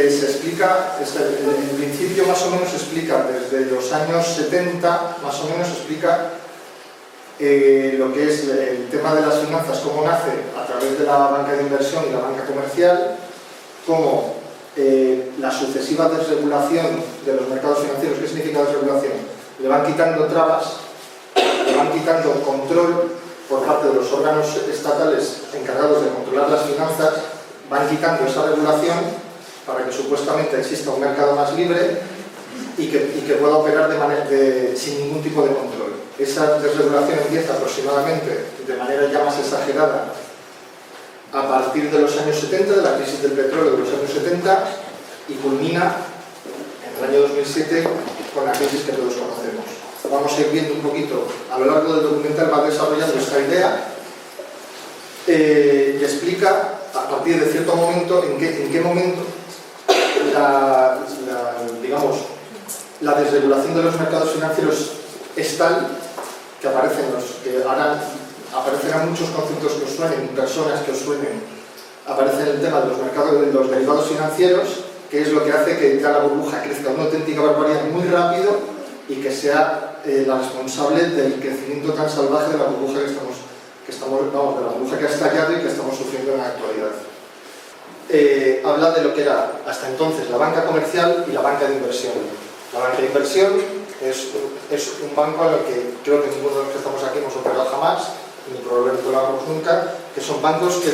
se explica, en principio más o menos explica, desde los años 70, más o menos explica lo que es el tema de las finanzas, cómo nace a través de la banca de inversión y la banca comercial, cómo la sucesiva desregulación de los mercados financieros. ¿Qué significa desregulación? Le van quitando trabas, le van quitando control por parte de los órganos estatales encargados de controlar las finanzas, van quitando esa regulación para que supuestamente exista un mercado más libre y que pueda operar sin ningún tipo de control. Esa desregulación empieza aproximadamente, de manera ya más exagerada, a partir de los años 70, de la crisis del petróleo de los años 70, y culmina en el año 2007 con la crisis que todos conocemos. Vamos a ir viendo un poquito, a lo largo del documental va desarrollando esta idea y explica a partir de cierto momento en qué momento digamos, la desregulación de los mercados financieros es tal que aparecerán muchos conceptos que os suenen, personas que os suenen, aparece el tema de los mercados de los derivados financieros, que es lo que hace que ya la burbuja crezca una auténtica barbaridad muy rápido y que sea la responsable del crecimiento tan salvaje de la burbuja de la burbuja que ha estallado y que estamos sufriendo en la actualidad. Habla de lo que era hasta entonces la banca comercial y la banca de inversión. La banca de inversión es un banco en el que creo que ninguno de los que estamos aquí hemos operado jamás, ni probablemente lo hagamos nunca, que son bancos que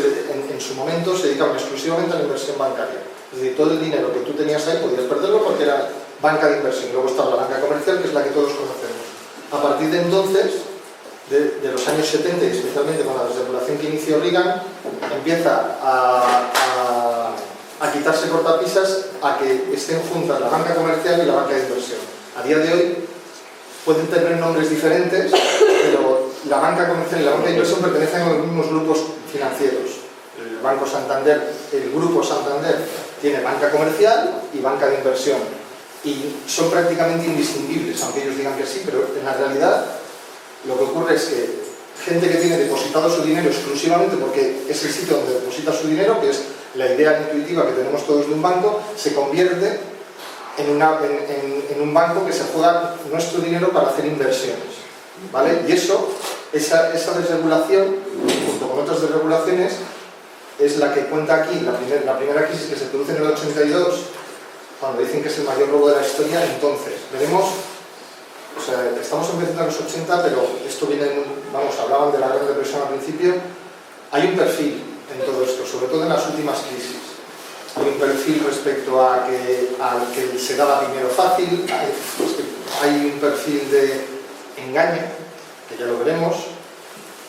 en su momento se dedicaban exclusivamente a la inversión bancaria. Es decir, todo el dinero que tú tenías ahí podías perderlo porque era banca de inversión. Luego estaba la banca comercial, que es la que todos conocemos. A partir de entonces, de los años 70, y especialmente con la desregulación que inició Reagan, empieza a quitarse cortapisas a que estén juntas la banca comercial y la banca de inversión. A día de hoy pueden tener nombres diferentes, pero la banca comercial y la banca de inversión pertenecen a los mismos grupos financieros. El Banco Santander, el Grupo Santander, tiene banca comercial y banca de inversión. Y son prácticamente indistinguibles, aunque ellos digan que sí, pero en la realidad lo que ocurre es que gente que tiene depositado su dinero exclusivamente porque es el sitio donde deposita su dinero, que es la idea intuitiva que tenemos todos de un banco, se convierte en un banco que se juega nuestro dinero para hacer inversiones, ¿vale? Y esa desregulación, junto con otras desregulaciones, es la que cuenta aquí, la primera crisis que se produce en el 82, cuando dicen que es el mayor robo de la historia. Entonces, veremos, o sea, estamos empezando en los 80, pero esto viene, hablaban de la Gran Depresión al principio. Hay un perfil en todo esto, sobre todo en las últimas crisis. Hay un perfil respecto a que se daba dinero fácil, hay un perfil de engaño, que ya lo veremos,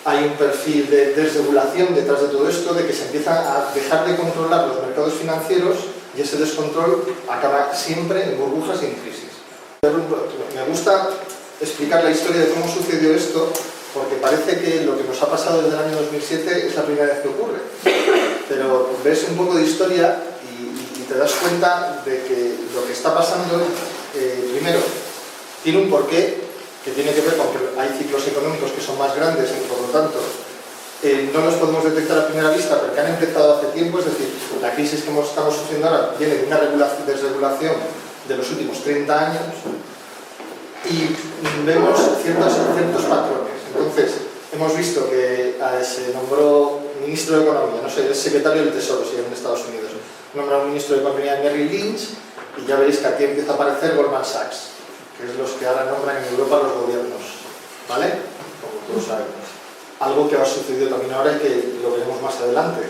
hay un perfil de desregulación detrás de todo esto, de que se empieza a dejar de controlar los mercados financieros y ese descontrol acaba siempre en burbujas y en crisis. Me gusta explicar la historia de cómo sucedió esto, porque parece que lo que nos ha pasado desde el año 2007 es la primera vez que ocurre. Pero ves un poco de historia y te das cuenta de que lo que está pasando, primero, tiene un porqué que tiene que ver con que hay ciclos económicos que son más grandes y por lo tanto no los podemos detectar a primera vista porque han empezado hace tiempo. Es decir, la crisis que estamos sufriendo ahora viene de una desregulación de los últimos 30 años y vemos ciertos patrones. Entonces, hemos visto que se nombró ministro de Economía, no sé, es secretario del Tesoro, si en Estados Unidos, nombra un ministro de Economía Merrill Lynch, y ya veréis que aquí empieza a aparecer Goldman Sachs, que es los que ahora nombran en Europa los gobiernos, ¿vale? Como todos sabemos. Algo que ha sucedido también ahora y que lo veremos más adelante,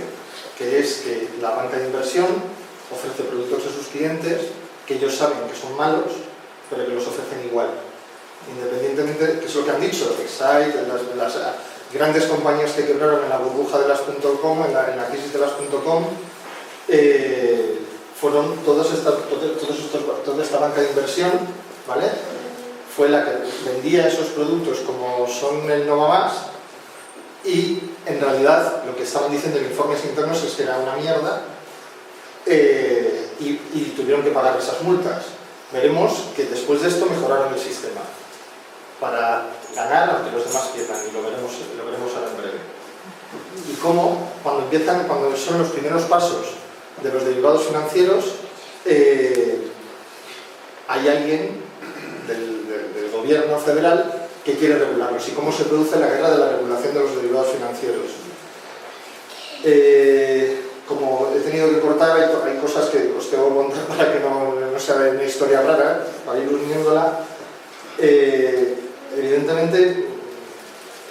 que es que la banca de inversión ofrece productos a sus clientes que ellos saben que son malos, pero que los ofrecen igual. Independientemente, que es lo que han dicho, Excite, las grandes compañías que quebraron en la burbuja de las .com, en la crisis de las .com, fueron toda esta banca de inversión, ¿vale? Fue la que vendía esos productos como son el no va más, y en realidad lo que estaban diciendo en informes internos es que era una mierda, y tuvieron que pagar esas multas. Veremos que después de esto mejoraron el sistema para ganar, aunque los demás pierdan, y lo veremos ahora en breve. Y cómo, cuando son los primeros pasos de los derivados financieros, hay alguien del gobierno federal que quiere regularlos y cómo se produce la guerra de la regulación de los derivados financieros. Como he tenido que cortar, hay cosas que os tengo que contar para que no sea una historia rara, para ir uniéndola. Evidentemente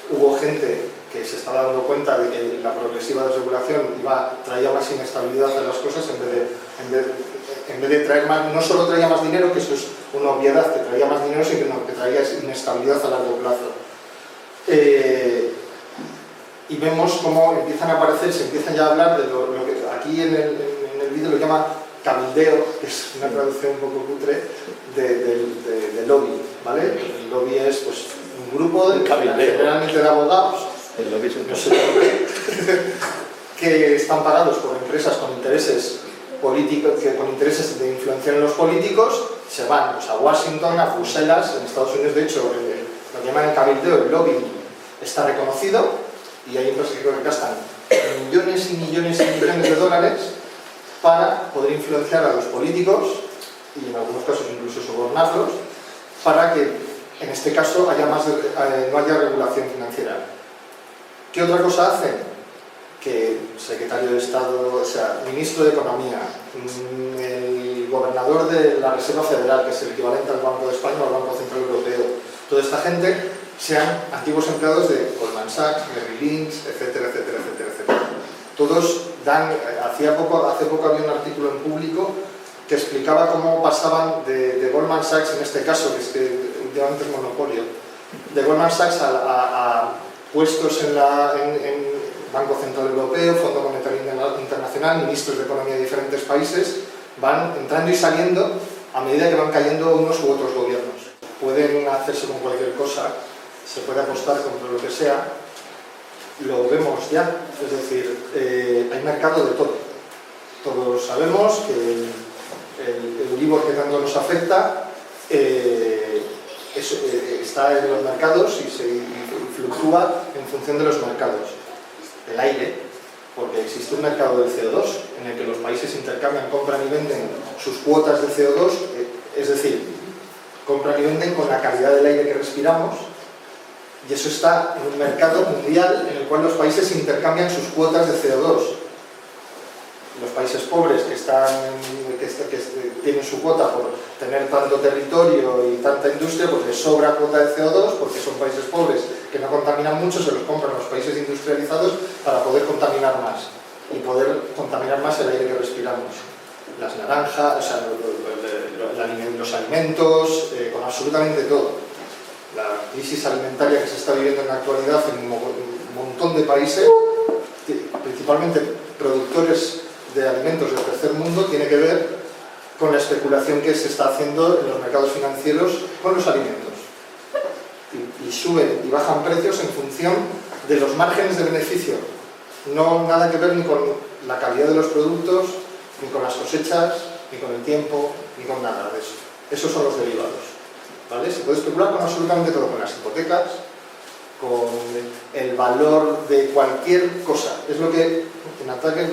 hubo gente que se estaba dando cuenta de que la progresiva desregulación traía más inestabilidad a las cosas en vez de traer más, no solo traía más dinero, que eso es una obviedad, que traía más dinero, sino que traía inestabilidad a largo plazo. Y vemos cómo empiezan a aparecer, se empiezan ya a hablar de lo que aquí en el vídeo lo llama cabildeo, que es una traducción un poco cutre, de lobby, ¿vale? El lobby es pues, un grupo generalmente de abogados, el lobby es un no sé por qué, que están pagados por empresas con intereses políticos, con intereses de influenciar en los políticos, se van pues, a Washington, a Bruselas, en Estados Unidos de hecho lo llaman el cabildeo, el lobby está reconocido y hay empresas que gastan millones y millones y millones de dólares para poder influenciar a los políticos y en algunos casos incluso sobornarlos para que en este caso no haya regulación financiera. ¿Qué otra cosa hacen? Que secretario de Estado, o sea, ministro de Economía, el gobernador de la Reserva Federal, que es el equivalente al Banco de España o al Banco Central Europeo, toda esta gente sean antiguos empleados de Goldman Sachs, Merrill Lynch, etcétera, etcétera, etcétera, etcétera. Todos hace poco había un artículo en Público que explicaba cómo pasaban de Goldman Sachs, en este caso, que últimamente es monopolio, de Goldman Sachs a puestos en Banco Central Europeo, Fondo Monetario Internacional, ministros de Economía de diferentes países, van entrando y saliendo a medida que van cayendo unos u otros gobiernos. Pueden hacerse con cualquier cosa, se puede apostar contra lo que sea, lo vemos ya, es decir, hay mercado de todo. Todos sabemos que el Euribor que tanto nos afecta está en los mercados y fluctúa en función de los mercados. El aire, porque existe un mercado del CO2 en el que los países intercambian, compran y venden sus cuotas de CO2, es decir, compran y venden con la calidad del aire que respiramos, y eso está en un mercado mundial en el cual los países intercambian sus cuotas de CO2. Los países pobres que tienen su cuota por tener tanto territorio y tanta industria, pues les sobra cuota de CO2 porque son países pobres que no contaminan mucho, se los compran los países industrializados para poder contaminar más y poder contaminar más el aire que respiramos. Las naranjas, o sea, los alimentos, con absolutamente todo. La crisis alimentaria que se está viviendo en la actualidad en un montón de países, principalmente productores de alimentos del tercer mundo, tiene que ver con la especulación que se está haciendo en los mercados financieros con los alimentos. Y suben y bajan precios en función de los márgenes de beneficio. No nada que ver ni con la calidad de los productos, ni con las cosechas, ni con el tiempo, ni con nada de eso. Esos son los derivados. ¿Vale? Se puede especular con absolutamente todo, con las hipotecas, con el valor de cualquier cosa. Es lo que en ataque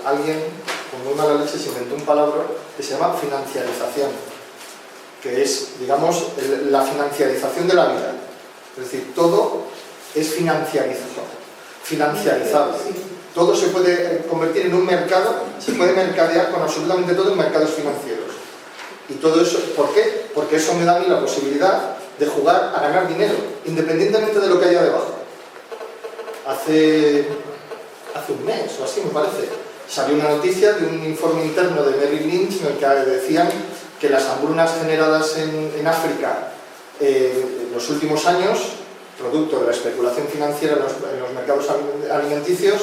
alguien con muy mala leche se inventó un palabra que se llama financiarización, que es, digamos, la financiarización de la vida. Es decir, todo es financiarizable. Todo se puede convertir en un mercado, se puede mercadear con absolutamente todo en mercados financieros. Y todo eso, ¿por qué? Porque eso me da a mí la posibilidad de jugar a ganar dinero, independientemente de lo que haya debajo. Hace un mes o así, me parece, salió una noticia de un informe interno de Merrill Lynch en el que decían que las hambrunas generadas en África en los últimos años, producto de la especulación financiera en los mercados alimenticios,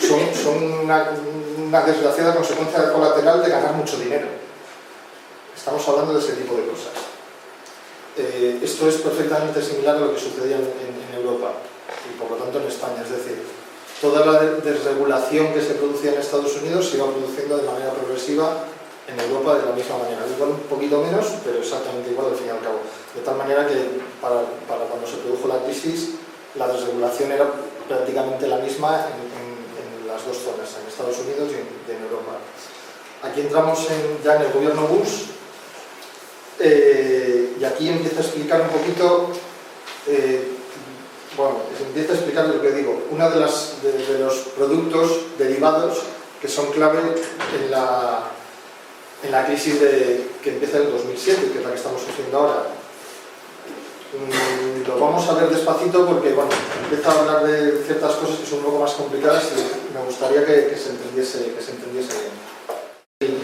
son una desgraciada consecuencia colateral de ganar mucho dinero. Estamos hablando de ese tipo de cosas. Esto es perfectamente similar a lo que sucedía en Europa y por lo tanto en España. Es decir, toda la desregulación que se producía en Estados Unidos se iba produciendo de manera progresiva en Europa de la misma manera. Igual un poquito menos, pero exactamente igual al fin y al cabo. De tal manera que para cuando se produjo la crisis, la desregulación era prácticamente la misma en las dos zonas, en Estados Unidos y en Europa. aquí entramos ya en el gobierno Bush, y aquí empieza a explicar un poquito, bueno, empieza a explicar lo que digo, uno de los productos derivados que son clave en la crisis que empieza en el 2007, que es la que estamos sufriendo ahora. Lo vamos a ver despacito porque, bueno, empieza a hablar de ciertas cosas que son un poco más complicadas y me gustaría que se entendiese bien.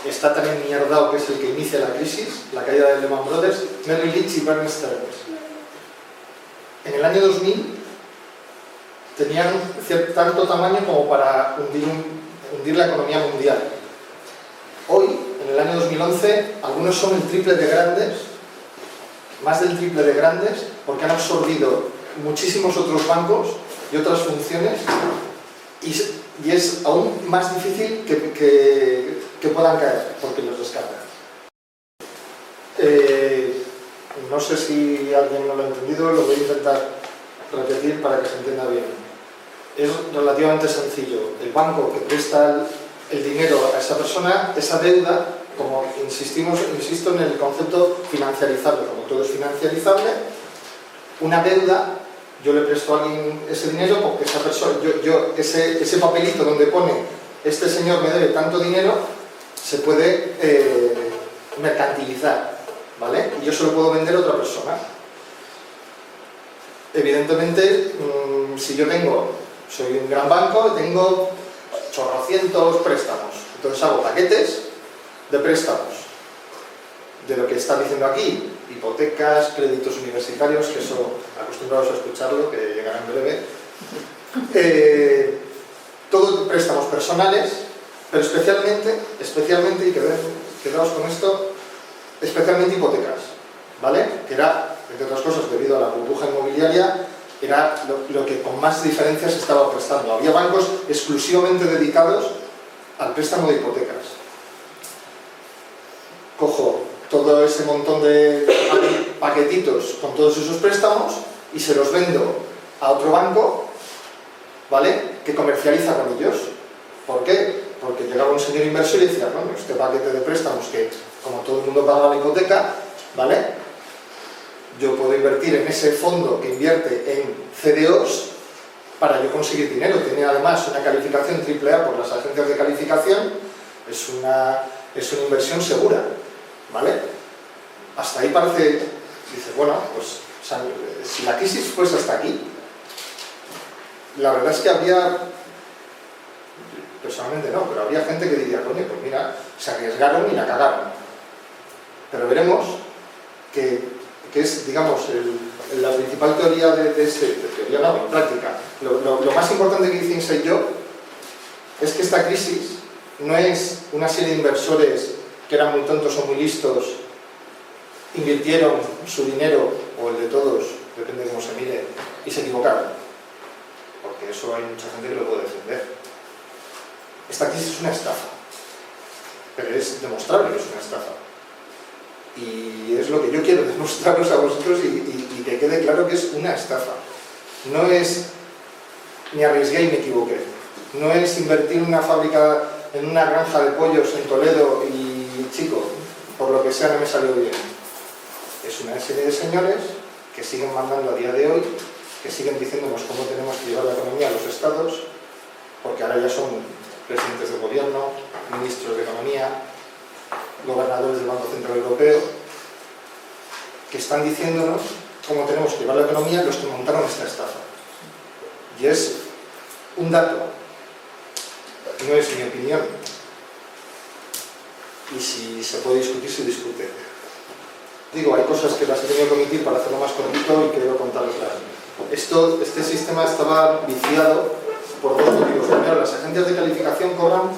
Y está también mierdado, que es el que inicia la crisis, la caída de Lehman Brothers, Merrill Lynch y Bear Stearns. En el año 2000 tenían tanto tamaño como para hundir la economía mundial. Hoy, en el año 2011, algunos son el triple de grandes, más del triple de grandes, porque han absorbido muchísimos otros bancos y otras funciones, y es aún más difícil que puedan caer, porque los rescatan. No sé si alguien no lo ha entendido, lo voy a intentar repetir para que se entienda bien. Es relativamente sencillo. El banco que presta el dinero a esa persona, esa deuda, como insisto en el concepto financiarizable, como todo es financiarizable, una deuda, yo le presto a alguien ese dinero porque esa persona, ese papelito donde pone este señor me debe tanto dinero, se puede mercantilizar, ¿vale? Y yo se lo puedo vender a otra persona. Evidentemente, si yo soy un gran banco, tengo chorrocientos préstamos, entonces hago paquetes de préstamos, de lo que está diciendo aquí, hipotecas, créditos universitarios, que eso, acostumbrados a escucharlo, que llegará en breve, todos préstamos personales, pero especialmente, y quedaos con esto, especialmente hipotecas, ¿vale? Que era, entre otras cosas, debido a la burbuja inmobiliaria, era lo que con más diferencias estaba prestando. Había bancos exclusivamente dedicados al préstamo de hipotecas. Cojo todo ese montón de paquetitos con todos esos préstamos y se los vendo a otro banco, ¿vale?, que comercializa con ellos. ¿Por qué? Porque llegaba un señor inversor y decía, bueno, este paquete de préstamos que, como todo el mundo paga la hipoteca, ¿vale?, yo puedo invertir en ese fondo que invierte en CDOs para yo conseguir dinero. Tiene además una calificación AAA por las agencias de calificación, es una inversión segura, ¿vale? Hasta ahí parece, dice, bueno, pues o sea, si la crisis fuese hasta aquí, la verdad es que habría, personalmente no, pero habría gente que diría, coño, pues mira, se arriesgaron y la cagaron. Pero veremos que es, digamos, la principal teoría en práctica. Lo más importante que dice Insight Job es que esta crisis no es una serie de inversores que eran muy tontos o muy listos, invirtieron su dinero, o el de todos, depende de cómo se mire, y se equivocaron. Porque eso hay mucha gente que lo puede defender. Esta crisis es una estafa, pero es demostrable que es una estafa. Y es lo que yo quiero demostraros a vosotros y que quede claro que es una estafa. No es me arriesgué y me equivoqué. No es invertir en una fábrica, en una granja de pollos en Toledo y, chico, por lo que sea no me salió bien. Es una serie de señores que siguen mandando a día de hoy, que siguen diciéndonos cómo tenemos que llevar la economía a los estados, porque ahora ya son presidentes del gobierno, ministros de economía, gobernadores del Banco Central Europeo, que están diciéndonos cómo tenemos que llevar la economía los que montaron esta estafa. Y es un dato, no es mi opinión. Y si se puede discutir, se discute. Digo, hay cosas que las he tenido que omitir para hacerlo más cortito y quiero contaroslas. Este sistema estaba viciado por dos motivos. Primero, las agencias de calificación cobran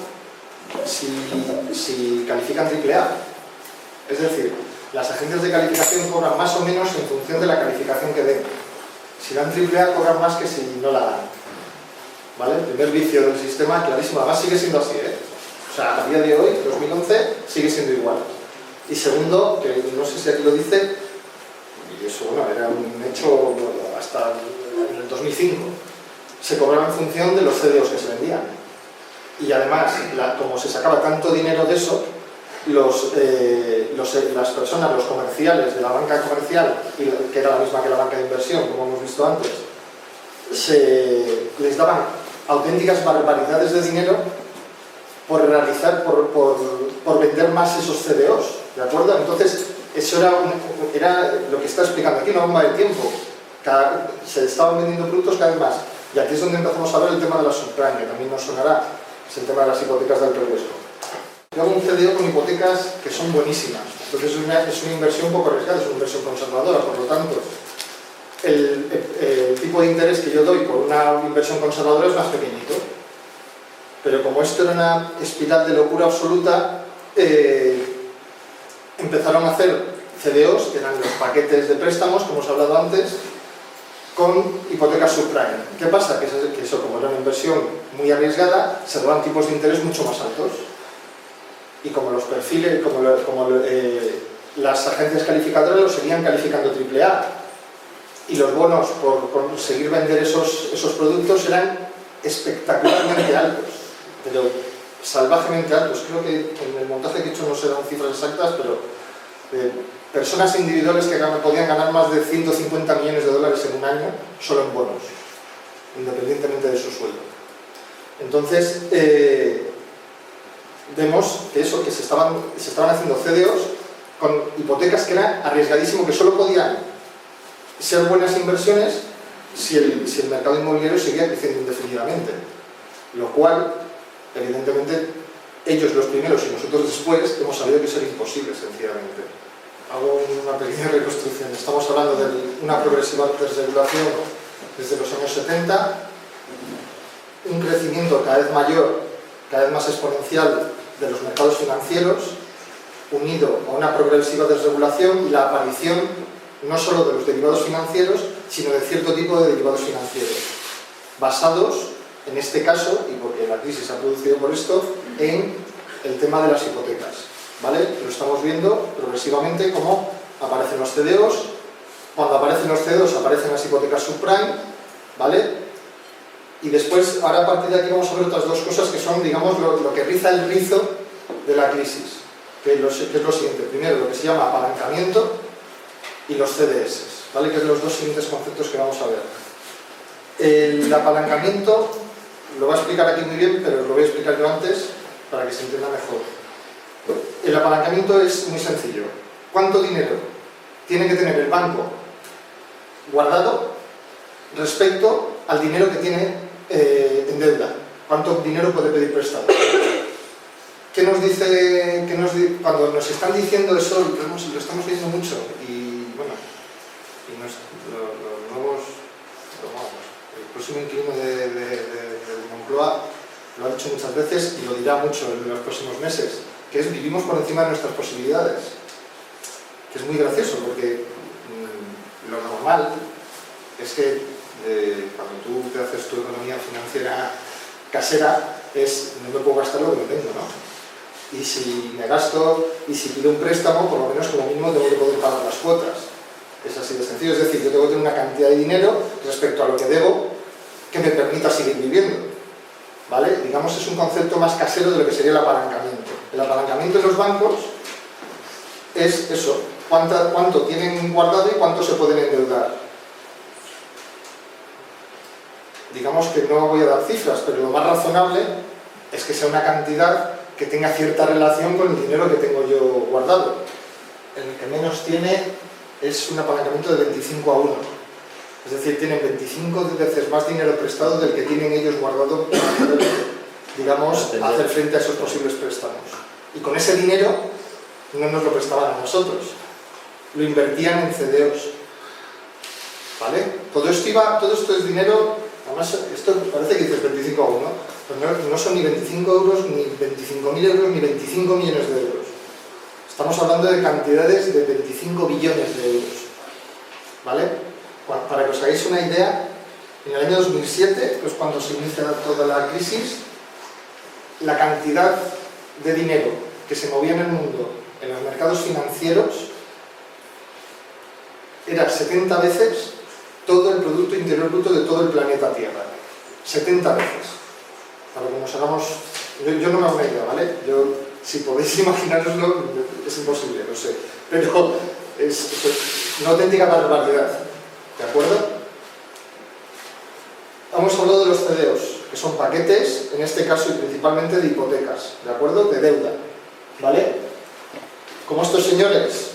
si califican AAA. Es decir, las agencias de calificación cobran más o menos en función de la calificación que den. Si dan AAA, cobran más que si no la dan. ¿Vale? El primer vicio del sistema, clarísimo. Además sigue siendo así, ¿eh? O sea, a día de hoy, 2011, sigue siendo igual. Y segundo, que no sé si aquí lo dice, y eso, bueno, era un hecho hasta en el 2005, se cobraba en función de los CDOs que se vendían. Y además, como se sacaba tanto dinero de eso, las personas, los comerciales de la banca comercial, que era la misma que la banca de inversión, como hemos visto antes, les daban auténticas barbaridades de dinero por realizar, por vender más esos CDOs, ¿de acuerdo? Entonces, eso era lo que está explicando aquí, una bomba de tiempo. Se estaban vendiendo productos cada vez más. Y aquí es donde empezamos a ver el tema de la subprime, que también nos sonará, es el tema de las hipotecas de alto riesgo. Yo hago un CDO con hipotecas que son buenísimas, entonces es una inversión un poco arriesgada, es una inversión conservadora, por lo tanto, el tipo de interés que yo doy por una inversión conservadora es más pequeñito. Pero como esto era una espiral de locura absoluta, empezaron a hacer CDOs, que eran los paquetes de préstamos, como os he hablado antes, con hipotecas subprime. ¿Qué pasa? Que eso, como era una inversión muy arriesgada, se daban tipos de interés mucho más altos. Y como los perfiles, las agencias calificadoras los seguían calificando AAA. Y los bonos por conseguir vender esos productos eran espectacularmente altos, pero salvajemente altos. Creo que en el montaje que he hecho no se dan cifras exactas, pero personas individuales que podían ganar más de 150 millones de dólares en un año solo en bonos, independientemente de su sueldo. Entonces, vemos que se estaban haciendo CDOs con hipotecas que eran arriesgadísimo, que solo podían ser buenas inversiones si el mercado inmobiliario seguía creciendo indefinidamente, lo cual, evidentemente, ellos los primeros y nosotros después hemos sabido que eso era imposible, sencillamente. Hago una pequeña reconstrucción. Estamos hablando de una progresiva desregulación desde los años 70, un crecimiento cada vez mayor, cada vez más exponencial de los mercados financieros, unido a una progresiva desregulación y la aparición no solo de los derivados financieros, sino de cierto tipo de derivados financieros, basados, en este caso, y porque la crisis se ha producido por esto, en el tema de las hipotecas. ¿Vale? Lo estamos viendo progresivamente cómo aparecen los CDOs. Cuando aparecen los CDOs aparecen las hipotecas subprime, ¿vale? Y después, ahora a partir de aquí vamos a ver otras dos cosas que son, digamos, lo que riza el rizo de la crisis, que es lo siguiente. Primero, lo que se llama apalancamiento y los CDS, ¿vale? Que son los dos siguientes conceptos que vamos a ver. El apalancamiento lo va a explicar aquí muy bien, pero lo voy a explicar yo antes para que se entienda mejor. El apalancamiento es muy sencillo. ¿Cuánto dinero tiene que tener el banco guardado respecto al dinero que tiene en deuda? ¿Cuánto dinero puede pedir prestado? ¿Qué nos dice? Cuando nos están diciendo eso, lo estamos viendo mucho. Y bueno, el próximo inquilino de Moncloa lo ha dicho muchas veces y lo dirá mucho en los próximos meses, que es vivimos por encima de nuestras posibilidades. Que es muy gracioso porque lo normal es que cuando tú te haces tu economía financiera casera es no me puedo gastar lo que tengo, ¿no? Y si me gasto y si pido un préstamo, por lo menos como mínimo tengo que poder pagar las cuotas. Es así de sencillo, es decir, yo tengo que tener una cantidad de dinero respecto a lo que debo que me permita seguir viviendo. ¿Vale? Digamos, es un concepto más casero de lo que sería el apalancamiento. El apalancamiento de los bancos es eso, cuánto tienen guardado y cuánto se pueden endeudar. Digamos que no voy a dar cifras, pero lo más razonable es que sea una cantidad que tenga cierta relación con el dinero que tengo yo guardado. El que menos tiene es un apalancamiento de 25:1. Es decir, tienen 25 veces más dinero prestado del que tienen ellos guardado para poder, digamos, hacer frente a esos posibles préstamos. Y con ese dinero no nos lo prestaban a nosotros, lo invertían en CDOs. ¿Vale? Todo esto es dinero, además, esto parece que dices 25:1, pero no son ni 25 euros, ni 25.000 euros, ni 25 millones de euros. Estamos hablando de cantidades de 25 billones de euros. ¿Vale? Para que os hagáis una idea, en el año 2007, que es cuando se inicia toda la crisis, la cantidad de dinero que se movía en el mundo, en los mercados financieros, era 70 veces todo el Producto Interior Bruto de todo el planeta Tierra. 70 veces. Para que nos hagamos Yo no me hago una idea, ¿vale? Si podéis imaginaroslo, es imposible, lo sé. Pero es una auténtica barbaridad, ¿de acuerdo? Hemos hablado de los CDOs, que son paquetes, en este caso y principalmente de hipotecas, ¿de acuerdo? De deuda, ¿vale? Como estos señores,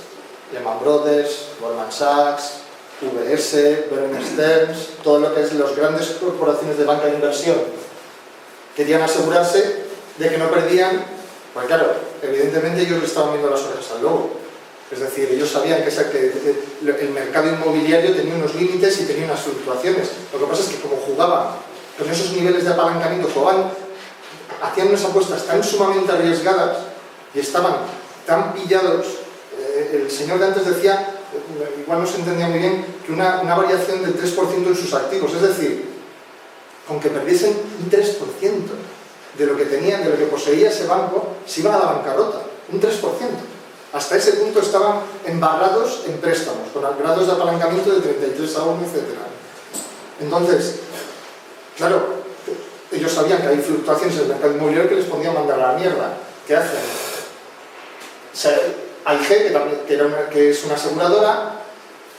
Lehman Brothers, Goldman Sachs, UBS, Bear Stearns, todo lo que es las grandes corporaciones de banca de inversión, querían asegurarse de que no perdían, pues claro, evidentemente ellos le estaban viendo las orejas al lobo. Es decir, ellos sabían que el mercado inmobiliario tenía unos límites y tenía unas fluctuaciones. Lo que pasa es que como jugaban con esos niveles de apalancamiento, hacían unas apuestas tan sumamente arriesgadas y estaban tan pillados. El señor de antes decía, igual no se entendía muy bien, que una variación del 3% en sus activos. Es decir, con que perdiesen un 3% de lo que tenían, de lo que poseía ese banco, se iban a la bancarrota. Un 3%. Hasta ese punto estaban embarrados en préstamos, con grados de apalancamiento de 33 a 1, etc. Entonces, claro, ellos sabían que hay fluctuaciones en el mercado inmobiliario que les podían mandar a la mierda. ¿Qué hacen? AIG, que es una aseguradora,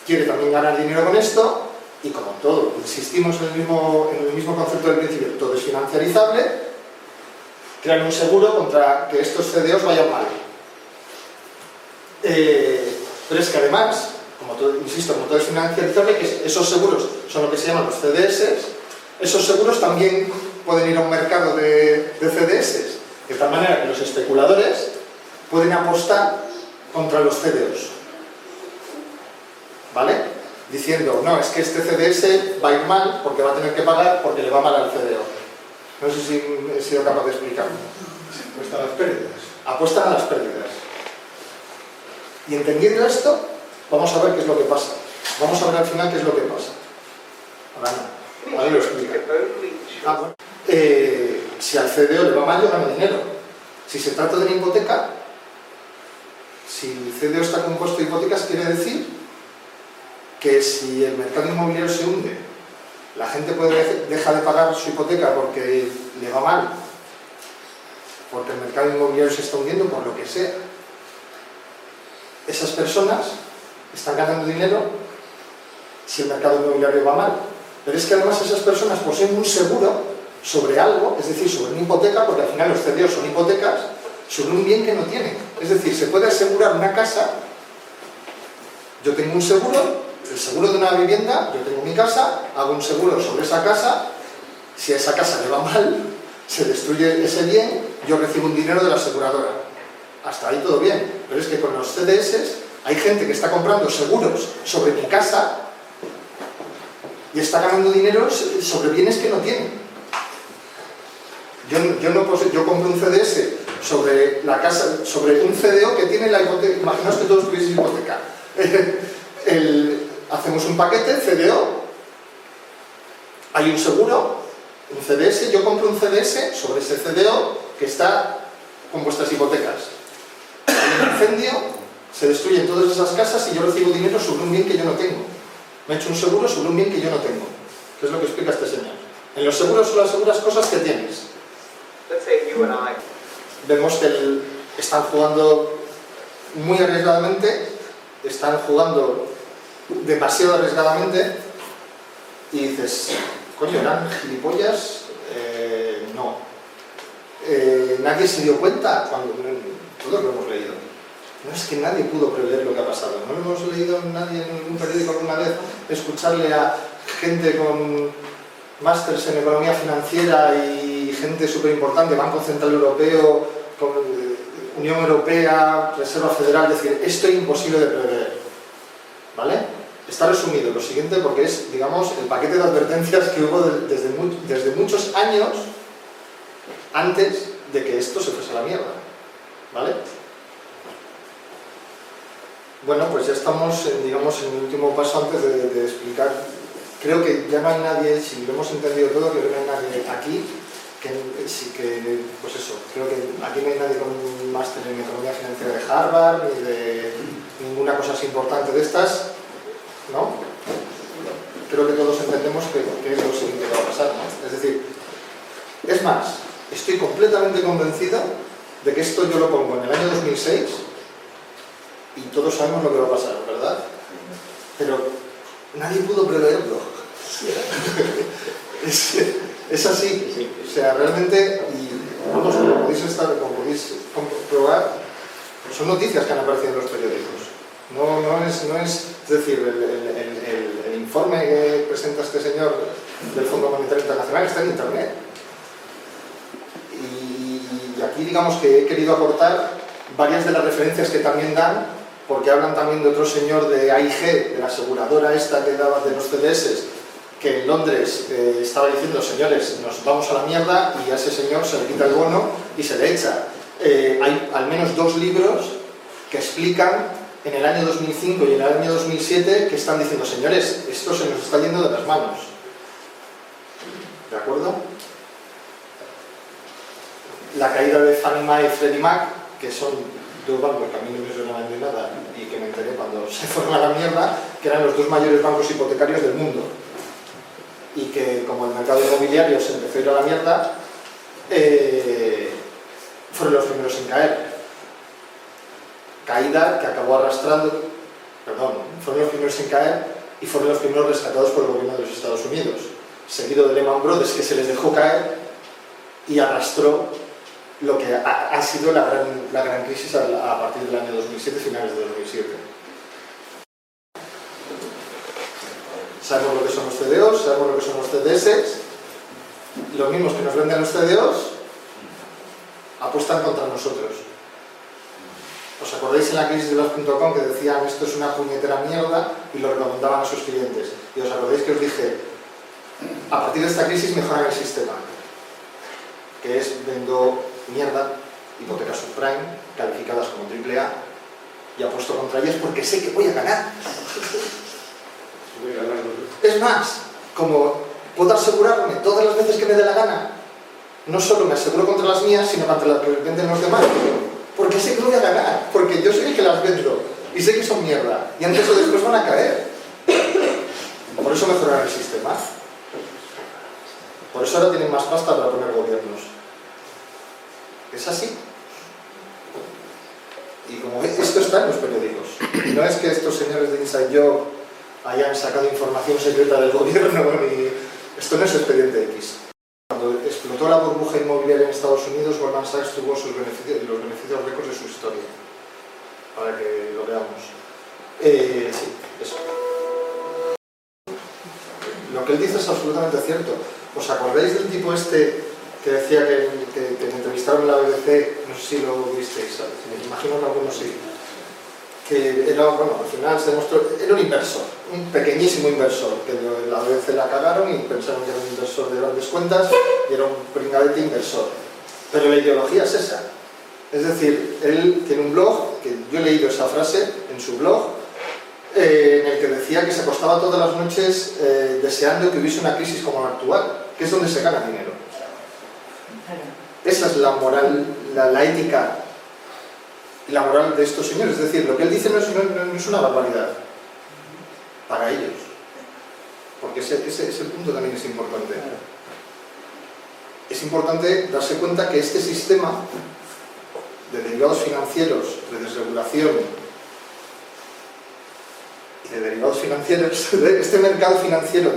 quiere también ganar dinero con esto, y como todo, insistimos en el mismo concepto del principio, todo es financiarizable, crean un seguro contra que estos CDOs vayan mal. Pero es que además, insisto, como todo es financiarizable, que esos seguros son lo que se llaman los CDS, esos seguros también pueden ir a un mercado de CDS, de tal manera que los especuladores pueden apostar contra los CDOs, ¿vale? Diciendo, no, es que este CDS va a ir mal porque va a tener que pagar porque le va mal al CDO. No sé si he sido capaz de explicarlo. Apuestan a las pérdidas. Apuestan a las pérdidas. Y entendiendo esto, vamos a ver qué es lo que pasa. Vamos a ver al final qué es lo que pasa. Ahora no. Ahora lo explico. Bueno. Si al CDO le va mal, yo gano dinero. Si se trata de una hipoteca, si el CDO está compuesto de hipotecas, quiere decir que si el mercado inmobiliario se hunde, la gente deja de pagar su hipoteca porque le va mal, porque el mercado inmobiliario se está hundiendo, por lo que sea. Esas personas están ganando dinero si el mercado inmobiliario va mal. Pero es que además esas personas poseen un seguro sobre algo, es decir, sobre una hipoteca, porque al final los CDOs son hipotecas, sobre un bien que no tienen. Es decir, se puede asegurar una casa, yo tengo un seguro, el seguro de una vivienda, yo tengo mi casa, hago un seguro sobre esa casa, si a esa casa le va mal, se destruye ese bien, yo recibo un dinero de la aseguradora. Hasta ahí todo bien, pero es que con los CDS hay gente que está comprando seguros sobre mi casa y está ganando dinero sobre bienes que no tienen. Yo compro un CDS sobre la casa, sobre un CDO que tiene la hipoteca. Imaginaos que todos tuvieseis hipoteca. Hacemos un paquete, CDO, hay un seguro, un CDS, yo compro un CDS sobre ese CDO que está con vuestras hipotecas. Hay un incendio, se destruyen todas esas casas y yo recibo dinero sobre un bien que yo no tengo. Me he hecho un seguro sobre un bien que yo no tengo. ¿Qué es lo que explica este señor? En los seguros solo aseguras cosas que tienes. Vemos que están jugando muy arriesgadamente, están jugando demasiado arriesgadamente y dices, coño, ¿eran gilipollas? No. Nadie se dio cuenta cuando todos lo hemos leído. No es que nadie pudo prever lo que ha pasado. No lo hemos leído nadie en ningún periódico alguna vez, escucharle a gente con másters en economía financiera y gente súper importante, Banco Central Europeo, Unión Europea, Reserva Federal, decir, esto es imposible de prever. ¿Vale? Está resumido lo siguiente porque es, digamos, el paquete de advertencias que hubo desde muchos años antes de que esto se fuese a la mierda. ¿Vale? Bueno, pues ya estamos, digamos, en el último paso antes de explicar. Creo que ya no hay nadie, si lo hemos entendido todo, creo que no hay nadie aquí pues eso, creo que aquí no hay nadie con un máster en economía financiera de Harvard, ni de ninguna cosa así importante de estas, ¿no? Creo que todos entendemos que es lo siguiente que va a pasar, ¿no? Es decir, es más, Estoy completamente convencido de que esto yo lo pongo en el año 2006 y todos sabemos lo que va a pasar, ¿verdad? Pero nadie pudo preverlo. Es así. O sea, realmente, y vamos, como podéis comprobar, son noticias que han aparecido en los periódicos. No es decir, el informe que presenta este señor del Fondo Monetario Internacional está en Internet. Y aquí digamos que he querido aportar varias de las referencias que también dan, porque hablan también de otro señor de AIG, de la aseguradora esta que daba de los CDS, que en Londres estaba diciendo, señores, nos vamos a la mierda, y a ese señor se le quita el bono y se le echa. Hay al menos 2 libros que explican en el año 2005 y en el año 2007 que están diciendo, señores, esto se nos está yendo de las manos. ¿De acuerdo? La caída de Fannie Mae y Freddie Mac, que son 2 bancos que a mí no me suenan de nada y que me enteré cuando se fueron a la mierda, que eran los 2 mayores bancos hipotecarios del mundo. Y que como el mercado inmobiliario se empezó a ir a la mierda, fueron los primeros en caer. Caída que acabó arrastrando, fueron los primeros en caer y fueron los primeros rescatados por el gobierno de los Estados Unidos, seguido de Lehman Brothers, que se les dejó caer y arrastró lo que ha sido la gran crisis a partir del año 2007, finales de 2007. Sabemos lo que son los CDOs, sabemos lo que son los CDS, los mismos que nos venden los CDOs apuestan contra nosotros. ¿Os acordáis en la crisis de los.com que decían esto es una puñetera mierda y lo recomendaban a sus clientes? Y os acordáis que os dije, a partir de esta crisis mejoran el sistema, que es vendo mierda, hipotecas subprime, calificadas como AAA, y apuesto contra ellas porque sé que voy a ganar. Es más, como puedo asegurarme todas las veces que me dé la gana, no solo me aseguro contra las mías, sino contra las que venden los demás. Porque sé que voy a ganar, porque yo soy el que las vendo y sé que son mierda y antes o después van a caer. Por eso mejorar el sistema. Por eso ahora tienen más pasta para poner gobiernos. Es así. Y como veis, esto está en los periódicos. Y no es que estos señores de Inside Job hayan sacado información secreta del gobierno, ni... Esto no es Expediente X. Cuando explotó la burbuja inmobiliaria en Estados Unidos, Goldman Sachs tuvo los beneficios récords de su historia. Para que lo veamos. Sí, eso. Lo que él dice es absolutamente cierto. ¿Os acordáis del tipo este que decía que me entrevistaron en la BBC? No sé si lo visteis, ¿sabes? Me imagino que algunos sí. Que era, bueno, al final se demostró, era un inversor, un pequeñísimo inversor, que la BBC la cagaron y pensaron que era un inversor de grandes cuentas y era un pringadete inversor. Pero la ideología es esa. Es decir, él tiene un blog, que yo he leído esa frase en su blog, en el que decía que se acostaba todas las noches deseando que hubiese una crisis como la actual, que es donde se gana dinero. Esa es la moral, la ética y la moral de estos señores. Es decir, lo que él dice no es una barbaridad para ellos, porque ese punto también es importante. Es importante darse cuenta que este sistema de derivados financieros, de desregulación y de derivados financieros, este mercado financiero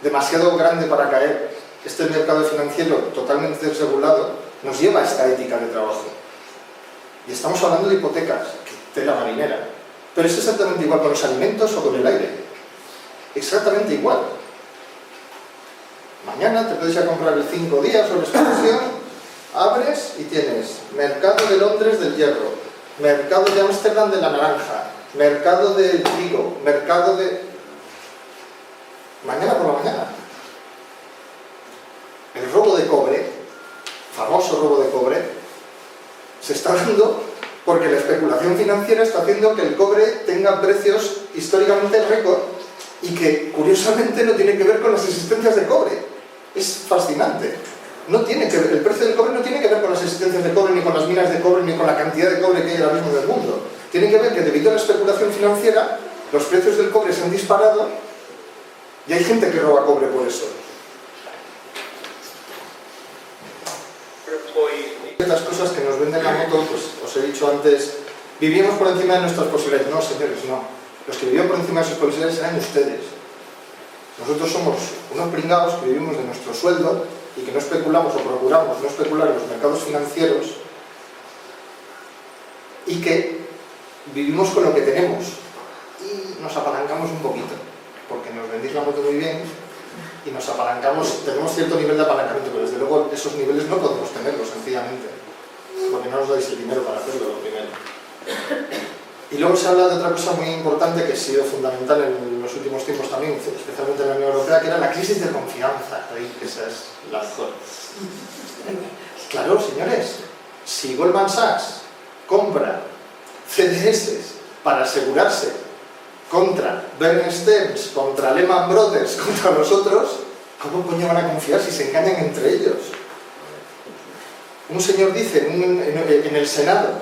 demasiado grande para caer, este mercado financiero totalmente desregulado, nos lleva a esta ética de trabajo. Y estamos hablando de hipotecas, tela marinera, pero es exactamente igual con los alimentos o con el aire. Exactamente igual. Mañana te puedes ir a comprar el 5 días o la expansión, abres y tienes mercado de Londres del hierro, mercado de Ámsterdam de la naranja, mercado del trigo, mercado de... Mañana por la mañana. El robo de cobre, famoso robo de cobre, se está dando porque la especulación financiera está haciendo que el cobre tenga precios históricamente récord y que curiosamente no tiene que ver con las existencias de cobre. Es fascinante. No tiene que ver, el precio del cobre no tiene que ver con las existencias de cobre, ni con las minas de cobre, ni con la cantidad de cobre que hay ahora mismo en el mundo. Tiene que ver que debido a la especulación financiera, los precios del cobre se han disparado y hay gente que roba cobre por eso. ciertas cosas que nos venden la moto, pues os he dicho antes, vivíamos por encima de nuestras posibilidades. No, señores, no. Los que vivían por encima de sus posibilidades eran ustedes. Nosotros somos unos pringados que vivimos de nuestro sueldo y que no especulamos o procuramos no especular en los mercados financieros y que vivimos con lo que tenemos y nos apalancamos un poquito, porque nos vendéis la moto muy bien y nos apalancamos, tenemos cierto nivel de apalancamiento, pero desde luego esos niveles no podemos tenerlos sencillamente, porque no nos dais el dinero para hacerlo, lo primero. Y luego se habla de otra cosa muy importante que ha sido fundamental en los últimos tiempos también, especialmente en la Unión Europea, que era la crisis de confianza. Ahí, que esa es la mejor. Claro, señores, si Goldman Sachs compra CDS para asegurarse contra Bear Stearns, contra Lehman Brothers, contra nosotros, ¿cómo coño van a confiar si se engañan entre ellos? Un señor dice en el Senado,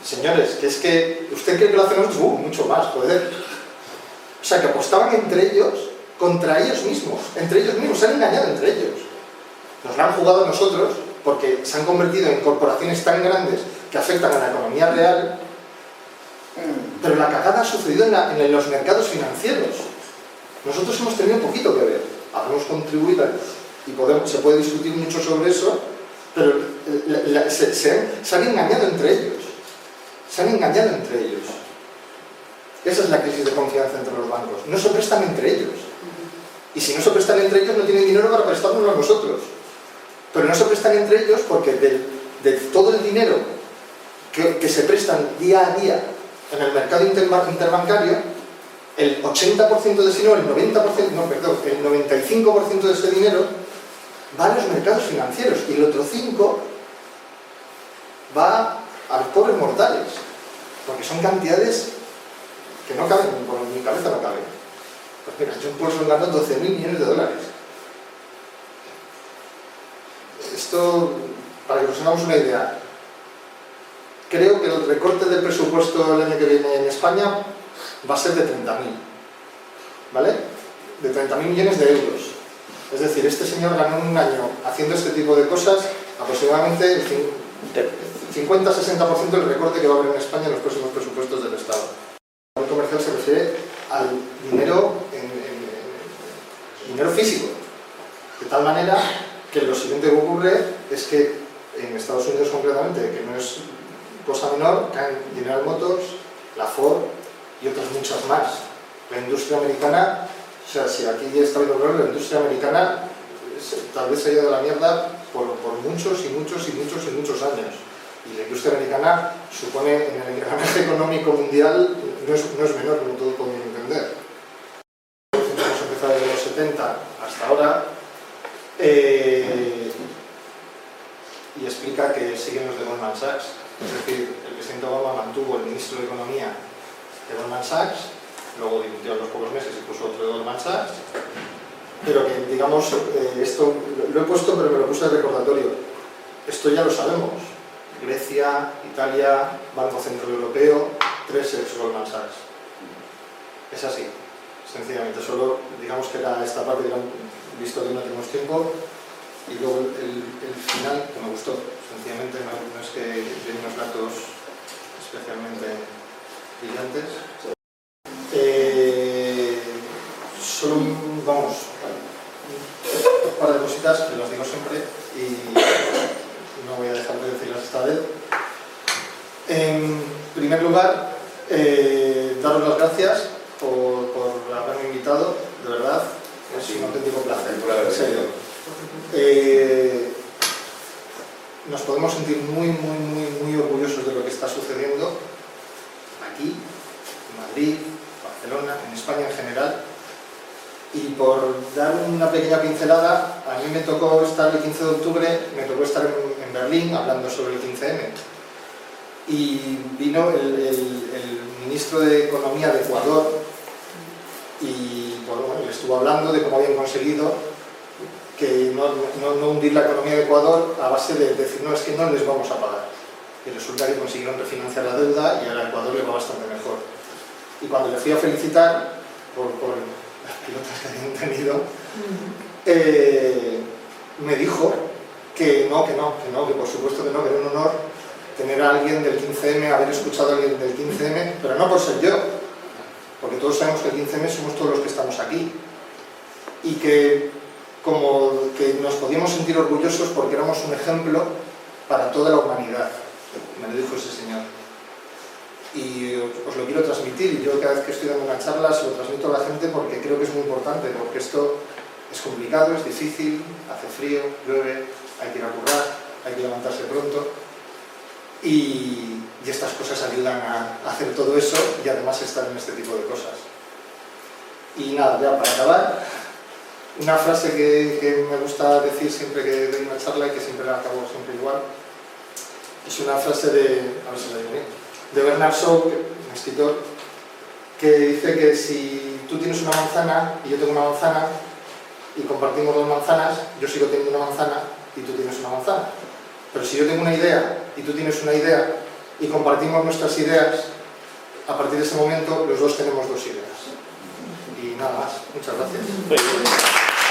señores, que es que usted cree que lo hacen nosotros, mucho más, joder. O sea, que apostaban entre ellos, contra ellos mismos, se han engañado entre ellos. Nos la han jugado a nosotros porque se han convertido en corporaciones tan grandes que afectan a la economía real, pero la cagada ha sucedido en los mercados financieros. Nosotros hemos tenido un poquito que ver, habremos contribuido y se puede discutir mucho sobre eso, pero se han engañado entre ellos. Se han engañado entre ellos. Esa es la crisis de confianza entre los bancos. No se prestan entre ellos. Y si no se prestan entre ellos, no tienen dinero para prestárnoslo a nosotros. Pero no se prestan entre ellos porque de todo el dinero que se prestan día a día en el mercado interbancario, el 80% de ese dinero, el 95% de ese dinero va a los mercados financieros y el otro 5% va a los pobres mortales, porque son cantidades que no caben, por mi cabeza no caben. Pues mira, John Paulson ganó 12.000 millones de dólares. Esto, para que nos hagamos una idea, creo que el recorte del presupuesto el año que viene en España va a ser de 30.000, ¿vale? De 30.000 millones de euros. Es decir, este señor ganó en un año haciendo este tipo de cosas aproximadamente el 50-60% del recorte que va a haber en España en los próximos presupuestos del Estado. El comercial se refiere al dinero, dinero físico, de tal manera que lo siguiente que ocurre es que en Estados Unidos concretamente, que no es cosa menor, caen General Motors, la Ford y otras muchas más. La industria americana, o sea, si aquí está habiendo problemas, la industria americana tal vez se ha ido de la mierda por muchos años. Y la industria americana supone, en el engranaje económico mundial, no es menor, como todos podemos entender. Hemos empezado desde los 70 hasta ahora, y explica que siguen los de Goldman Sachs. Es decir, el presidente Obama mantuvo el ministro de Economía de Goldman Sachs, luego dimitió a los pocos meses y puso otro de Goldman Sachs, pero que, digamos, esto lo he puesto, pero me lo puse de recordatorio. Esto ya lo sabemos. Grecia, Italia, Banco Central Europeo, 3 ex Goldman Sachs. Es así, sencillamente. Solo, digamos que era esta parte que han visto que no tenemos tiempo, y luego el final, que me gustó. Sencillamente no es que tiene unos datos especialmente brillantes. Solo un par de cositas que las digo siempre y no voy a dejar de decirlas esta vez. En primer lugar, daros las gracias por haberme invitado, de verdad, es un auténtico placer, en serio. Nos podemos sentir muy orgullosos de lo que está sucediendo aquí, en Madrid, Barcelona, en España en general. Y por dar una pequeña pincelada, a mí me tocó estar el 15 de octubre, me tocó estar en Berlín hablando sobre el 15M. Y vino el ministro de Economía de Ecuador y bueno, le estuvo hablando de cómo habían conseguido que no hundir la economía de Ecuador a base de decir, no, es que no les vamos a pagar. Y resulta que consiguieron refinanciar la deuda y ahora a Ecuador le va bastante mejor. Y cuando le fui a felicitar por las pilotas que habían tenido, me dijo que por supuesto que no, que era un honor tener a alguien del 15M, haber escuchado a alguien del 15M, pero no por ser yo, porque todos sabemos que el 15M somos todos los que estamos aquí, y que como que nos podíamos sentir orgullosos porque éramos un ejemplo para toda la humanidad, me lo dijo ese señor. Y os lo quiero transmitir, y yo cada vez que estoy dando una charla se lo transmito a la gente porque creo que es muy importante, porque esto es complicado, es difícil, hace frío, llueve, hay que ir a currar, hay que levantarse pronto, y estas cosas ayudan a hacer todo eso y además estar en este tipo de cosas. Y nada, ya para acabar, una frase que me gusta decir siempre que doy una charla y que siempre la acabo siempre igual, es una frase de Bernard Shaw, un escritor, que dice que si tú tienes una manzana y yo tengo una manzana y compartimos dos manzanas, yo sigo teniendo una manzana y tú tienes una manzana. Pero si yo tengo una idea y tú tienes una idea y compartimos nuestras ideas, a partir de ese momento los dos tenemos dos ideas. Y nada más. Muchas gracias.